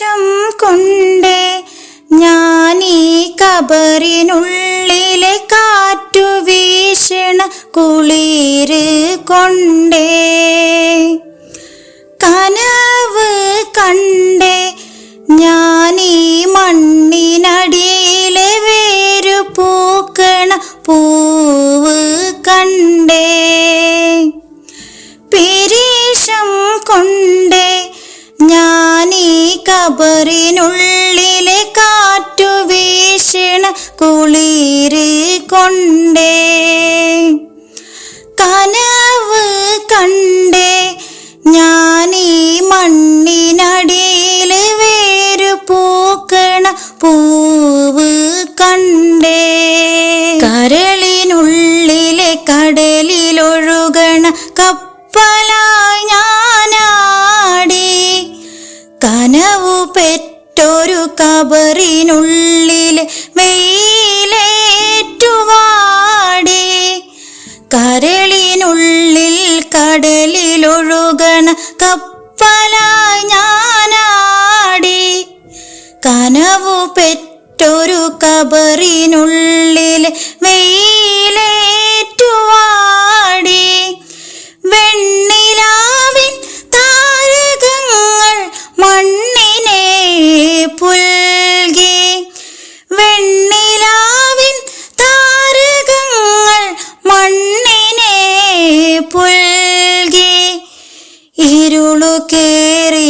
വിഷം കൊണ്ടേ ഞാനീ കബറിനുള്ളിലെ കാറ്റു വീശണ കുളിര് കൊണ്ടേ കനവ് കണ്ടേ ഞാനീ മണ്ണിനടിയിലെ വേരു പൂക്കണ പൂവ് കണ്ടേ പിരീശം കൊണ്ടേ ഞാനീ കബറിനുള്ളിലെ കാറ്റു വീശണ കുളിര് കൊണ്ടേ കനവ് കണ്ടേ ഞാനീ മണ്ണിനടിയിലെ വേരു പൂക്കണ പൂവ് കണ്ടേ കരളിനുള്ളിലെ കടലിലൊഴുകണ കപ്പലായി ഞാനാടി കനവു പെറ്റൊരു കബറിനുള്ളിലെ വെയിലേറ്റുവാടി കരളിനുള്ളിൽ കടലിലൊഴുകണ കപ്പലായി ഞാനാടി കനവു പെറ്റൊരു കബറിനുള്ളിലെ വെയിലേറ്റുവാടി വെണ്ണിലാവിൻ താരകങ്ങൾ മണ്ണിനെ പുൽകി വെണ്ണിലാവിൻ താരകങ്ങൾ മണ്ണിനെ പുൽകി ഇരുളു കേറി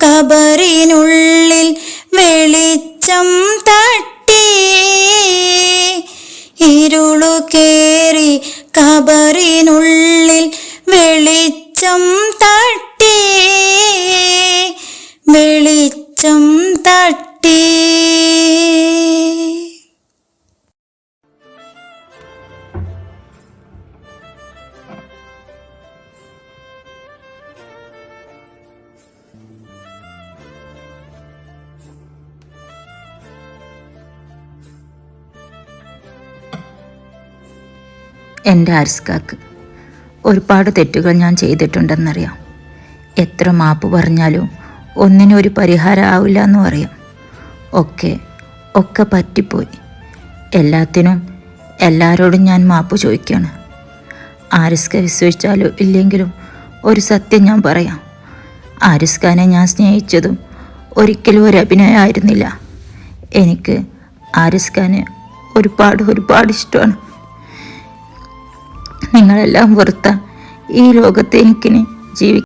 കബറിനുള്ളിൽ വെളിച്ചം തട്ടി ഇരുളു കേറി കബറിനുള്ളിൽ വെളിച്ചം തട്ടി വെളിച്ചം തട്ടി. എൻ്റെ ആരിസ്കാക്ക് ഒരുപാട് തെറ്റുകൾ ഞാൻ ചെയ്തിട്ടുണ്ടെന്നറിയാം. എത്ര മാപ്പ് പറഞ്ഞാലും ഒന്നിനും ഒരു പരിഹാരം ആവില്ല എന്നും അറിയാം. ഒക്കെ പറ്റിപ്പോയി. എല്ലാത്തിനും എല്ലാവരോടും ഞാൻ മാപ്പ് ചോദിക്കുകയാണ്. ആരിസ്ക വിശ്വസിച്ചാലോ ഇല്ലെങ്കിലും ഒരു സത്യം ഞാൻ പറയാം. ആരിസ്കാനെ ഞാൻ സ്നേഹിച്ചതും ഒരിക്കലും ഒരു അഭിനയമായിരുന്നില്ല. എനിക്ക് ആരിസ്കാനെ ഒരുപാട് ഇഷ്ടമാണ്. നിങ്ങളെല്ലാം വെറുത്ത ഈ ലോകത്ത് എനിക്കിനി ജീവിക്കാം.